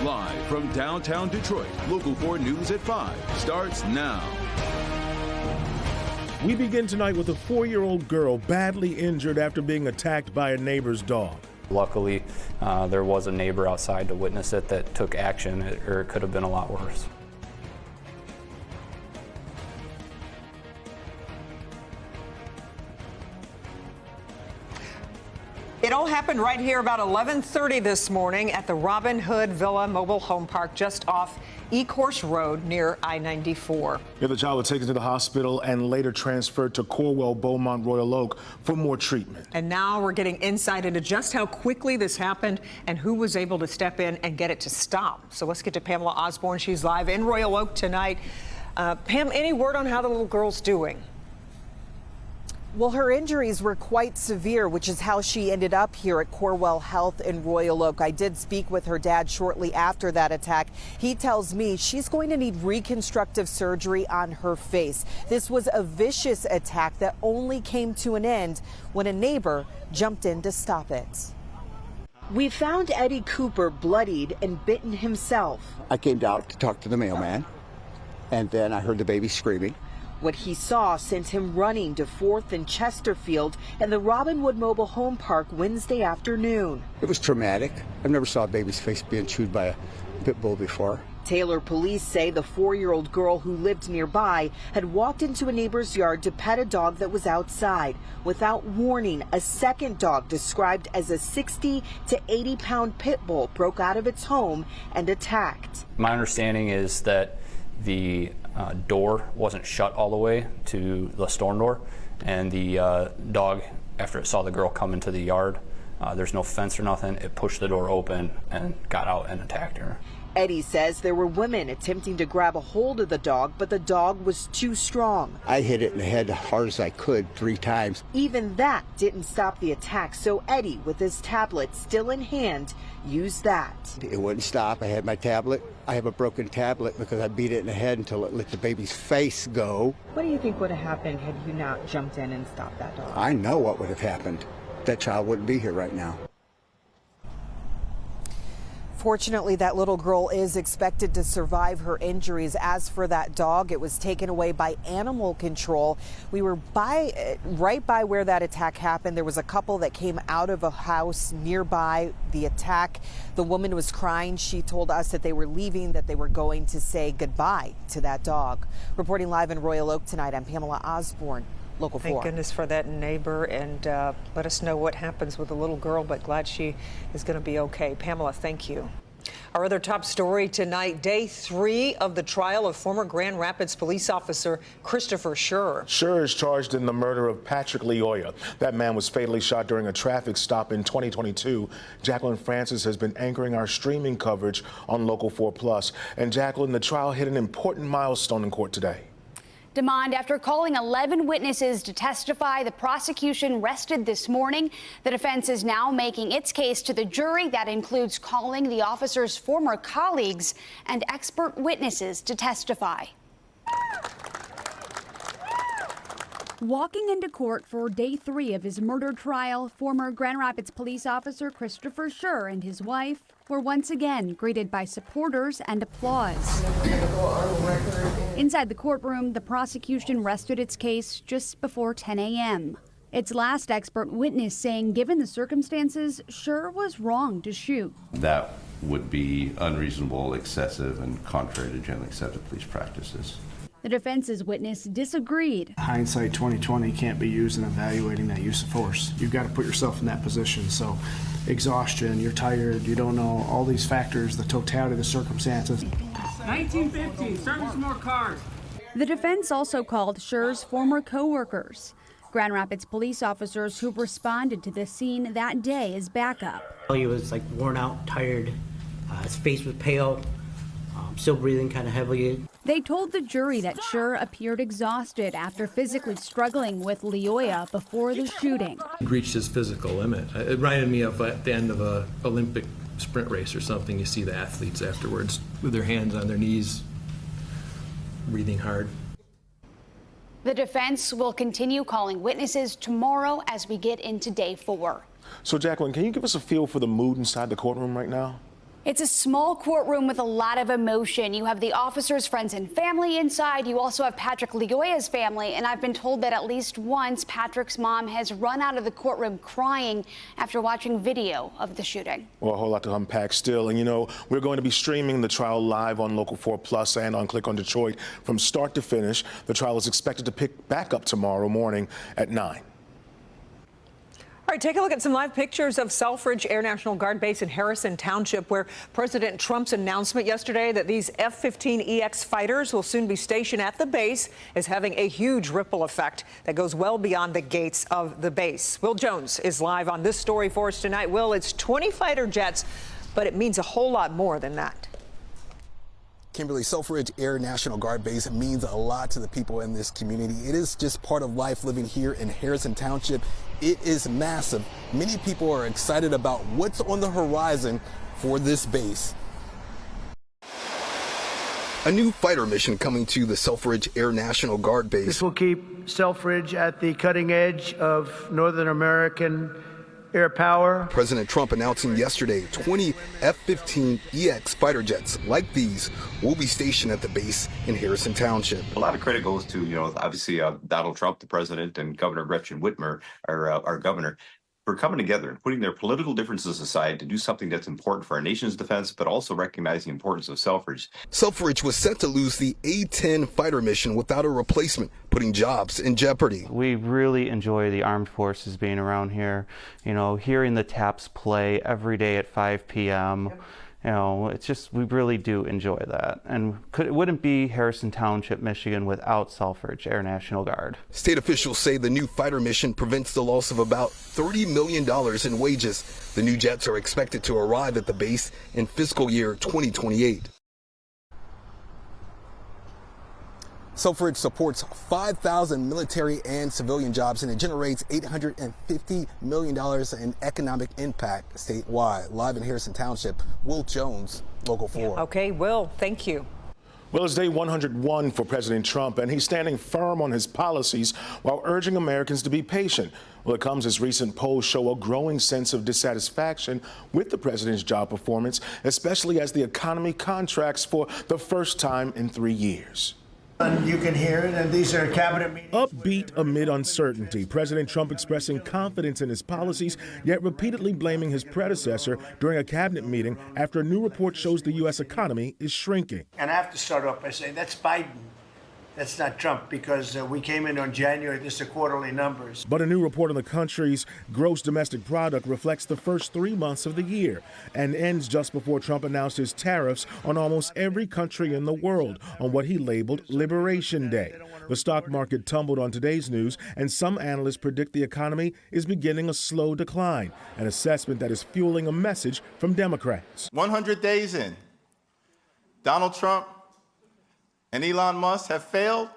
Live from downtown Detroit, Local 4 News at 5 starts now. We begin tonight with a 4-year-old girl badly injured after being attacked by a neighbor's dog. Luckily, there was a neighbor outside to witness it that took action, or it could have been a lot worse. It all happened right here about 11:30 this morning at the Robin Hood Villa Mobile Home Park just off Ecorse Road near I-94. Yeah, the child was taken to the hospital and later transferred to Corwell Beaumont Royal Oak for more treatment. And now we're getting insight into just how quickly this happened and who was able to step in and get it to stop. So let's get to Pamela Osborne. She's live in Royal Oak tonight. Pam, any word on how the little girl's doing? Well, her injuries were quite severe, which is how she ended up here at Corwell Health in Royal Oak. I did speak with her dad shortly after that attack. He tells me she's going to need reconstructive surgery on her face. This was a vicious attack that only came to an end when a neighbor jumped in to stop it. We found Eddie Cooper bloodied and bitten himself. I came down to talk to the mailman, and then I heard the baby screaming. What he saw sent him running to 4th and Chesterfield and the Robinwood Mobile Home Park Wednesday afternoon. It was traumatic. I've never saw a baby's face being chewed by a pit bull before. Taylor police say the 4-year-old girl who lived nearby had walked into a neighbor's yard to pet a dog that was outside. Without warning, a second dog described as a 60 to 80-pound pit bull broke out of its home and attacked. My understanding is that the door wasn't shut all the way to the storm door, and the dog, after it saw the girl come into the yard, there's no fence or nothing, it pushed the door open and got out and attacked her. Eddie says there were women attempting to grab a hold of the dog, but the dog was too strong. I hit it in the head as hard as I could 3 times. Even that didn't stop the attack, so Eddie, with his tablet still in hand, used that. It wouldn't stop. I had my tablet. I have a broken tablet because I beat it in the head until it let the baby's face go. What do you think would have happened had you not jumped in and stopped that dog? I know what would have happened. That child wouldn't be here right now. Fortunately, that little girl is expected to survive her injuries. As for that dog, it was taken away by animal control. We were right by where that attack happened. There was a couple that came out of a house nearby the attack. The woman was crying. She told us that they were leaving, that they were going to say goodbye to that dog. Reporting live in Royal Oak tonight, I'm Pamela Osborne. Local 4. Thank goodness for that neighbor, and let us know what happens with the little girl, but glad she is going to be okay. Pamela, thank you. Our other top story tonight, day 3 of the trial of former Grand Rapids police officer Christopher Sher. Sher is charged in the murder of Patrick Lioya. That man was fatally shot during a traffic stop in 2022. Jacqueline Francis has been anchoring our streaming coverage on Local 4+. And Jacqueline, the trial hit an important milestone in court today. Demand after calling 11 witnesses to testify, the prosecution rested this morning. The defense is now making its case to the jury. That includes calling the officer's former colleagues and expert witnesses to testify. Walking into court for day 3 of his murder trial, former Grand Rapids police officer Christopher Sher and his wife were once again greeted by supporters and applause. Inside the courtroom, the prosecution rested its case just before 10 a.m. Its last expert witness saying given the circumstances, Sher was wrong to shoot. That would be unreasonable, excessive, and contrary to generally accepted police practices. The defense's witness disagreed. Hindsight 2020 can't be used in evaluating that use of force. You've got to put yourself in that position. So exhaustion, you're tired, you don't know all these factors, the totality of the circumstances. 1915, start with some more cars. The defense also called Sher's former co-workers, Grand Rapids police officers who responded to the scene that day as backup. He was like worn out, tired, his face was pale, still breathing kind of heavily. They told the jury that Sher appeared exhausted after physically struggling with Lioya before the shooting. He reached his physical limit. It reminded me of at the end of an Olympic sprint race or something. You see the athletes afterwards with their hands on their knees, breathing hard. The defense will continue calling witnesses tomorrow as we get into day 4. So, Jacqueline, can you give us a feel for the mood inside the courtroom right now? It's a small courtroom with a lot of emotion. You have the officers, friends, and family inside. You also have Patrick Lyoya's family, and I've been told that at least once Patrick's mom has run out of the courtroom crying after watching video of the shooting. Well, a whole lot to unpack still. And, you know, we're going to be streaming the trial live on Local 4 Plus and on Click on Detroit from start to finish. The trial is expected to pick back up tomorrow morning at 9. All right, take a look at some live pictures of Selfridge Air National Guard base in Harrison Township, where President Trump's announcement yesterday that these F-15EX fighters will soon be stationed at the base is having a huge ripple effect that goes well beyond the gates of the base. Will Jones is live on this story for us tonight. Will, it's 20 fighter jets, but it means a whole lot more than that. Kimberly, Selfridge Air National Guard Base means a lot to the people in this community. It is just part of life living here in Harrison Township. It is massive. Many people are excited about what's on the horizon for this base. A new fighter mission coming to the Selfridge Air National Guard Base. This will keep Selfridge at the cutting edge of Northern American air power. President Trump announcing yesterday 20 F-15EX fighter jets like these will be stationed at the base in Harrison Township. A lot of credit goes to, obviously Donald Trump, the president, and Governor Gretchen Whitmer, our governor, for coming together and putting their political differences aside to do something that's important for our nation's defense, but also recognize the importance of Selfridge. Selfridge was set to lose the A-10 fighter mission without a replacement, putting jobs in jeopardy. We really enjoy the armed forces being around here. You know, hearing the taps play every day at 5 p.m. You know, it's just, we really do enjoy that. And it wouldn't be Harrison Township, Michigan without Selfridge Air National Guard. State officials say the new fighter mission prevents the loss of about $30 million in wages. The new jets are expected to arrive at the base in fiscal year 2028. Selfridge supports 5,000 military and civilian jobs, and it generates $850 million in economic impact statewide. Live in Harrison Township, Will Jones, Local 4. Okay, Will, thank you. Well, it's day 101 for President Trump, and he's standing firm on his policies while urging Americans to be patient. Well, it comes as recent polls show a growing sense of dissatisfaction with the president's job performance, especially as the economy contracts for the first time in 3 years. And you can hear it, and these are cabinet meetings. Upbeat amid uncertainty, President Trump expressing confidence in his policies, yet repeatedly blaming his predecessor during a cabinet meeting after a new report shows the U.S. economy is shrinking. And I have to start off by saying that's Biden. That's not Trump, because we came in on January. This is quarterly numbers. But a new report on the country's gross domestic product reflects the first 3 months of the year and ends just before Trump announced his tariffs on almost every country in the world on what he labeled Liberation Day. The stock market tumbled on today's news, and some analysts predict the economy is beginning a slow decline, an assessment that is fueling a message from Democrats. 100 days in, Donald Trump and Elon Musk have failed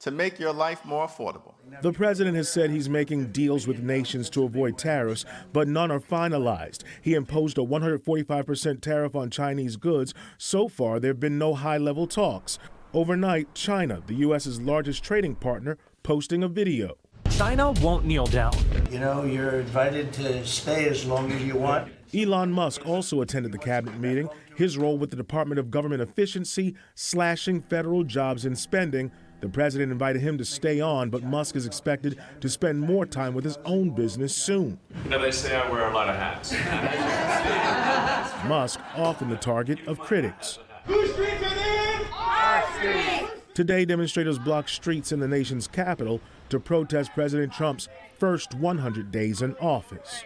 to make your life more affordable. The president has said he's making deals with nations to avoid tariffs, but none are finalized. He imposed a 145% tariff on Chinese goods. So far, there have been no high-level talks. Overnight, China, the U.S.'s largest trading partner, posting a video. China won't kneel down. You know, you're invited to stay as long as you want. Elon Musk also attended the cabinet meeting. His role with the Department of Government Efficiency, slashing federal jobs and spending. The president invited him to stay on, but Musk is expected to spend more time with his own business soon. You know, they say I wear a lot of hats. Musk often the target of critics. Whose streets are there? Our streets! Today, demonstrators blocked streets in the nation's capital to protest President Trump's first 100 days in office.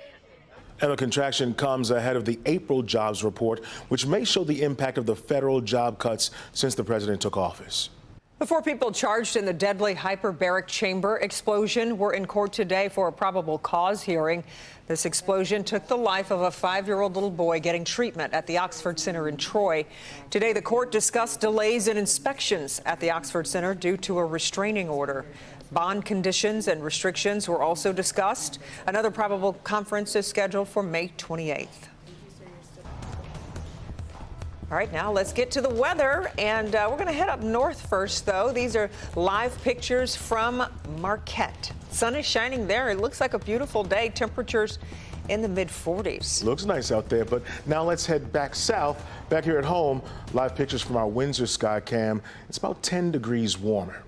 And the contraction comes ahead of the April jobs report, which may show the impact of the federal job cuts since the president took office. The 4 people charged in the deadly hyperbaric chamber explosion were in court today for a probable cause hearing. This explosion took the life of a 5-year-old little boy getting treatment at the Oxford Center in Troy. Today, the court discussed delays in inspections at the Oxford Center due to a restraining order. Bond conditions and restrictions were also discussed. Another probable conference is scheduled for May 28th. All right, now let's get to the weather, and we're going to head up north first, though. These are live pictures from Marquette. Sun is shining there. It looks like a beautiful day. Temperatures in the mid-40s. Looks nice out there, but now let's head back south. Back here at home, live pictures from our Windsor sky cam. It's about 10 degrees warmer.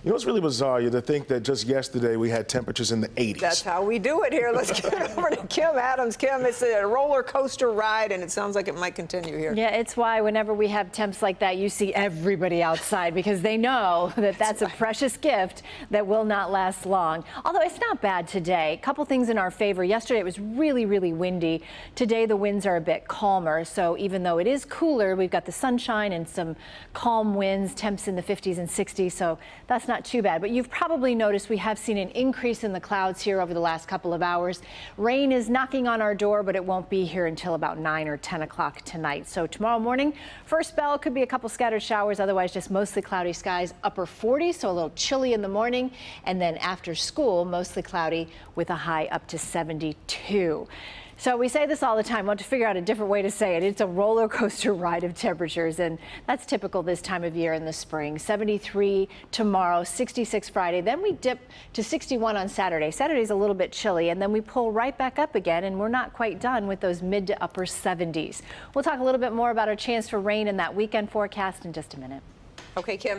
You know what's really bizarre? You to think that just yesterday we had temperatures in the 80s. That's how we do it here. Let's get over to Kim Adams. Kim, it's a roller coaster ride, and it sounds like it might continue here. Yeah, it's why whenever we have temps like that, you see everybody outside because they know that that's a precious gift that will not last long. Although it's not bad today. A couple things in our favor. Yesterday it was really, really windy. Today the winds are a bit calmer. So even though it is cooler, we've got the sunshine and some calm winds, temps in the 50s and 60s. So that's not too bad, but you've probably noticed we have seen an increase in the clouds here over the last couple of hours. Rain is knocking on our door, but it won't be here until about 9 or 10 o'clock tonight. So tomorrow morning, first bell could be a couple scattered showers, otherwise just mostly cloudy skies, upper 40s, so a little chilly in the morning, and then after school, mostly cloudy with a high up to 72. So we say this all the time. We'll have to figure out a different way to say it. It's a roller coaster ride of temperatures, and that's typical this time of year in the spring. 73 tomorrow, 66 Friday. Then we dip to 61 on Saturday. Saturday's a little bit chilly, and then we pull right back up again, and we're not quite done with those mid to upper 70s. We'll talk a little bit more about our chance for rain in that weekend forecast in just a minute. Okay, Kim.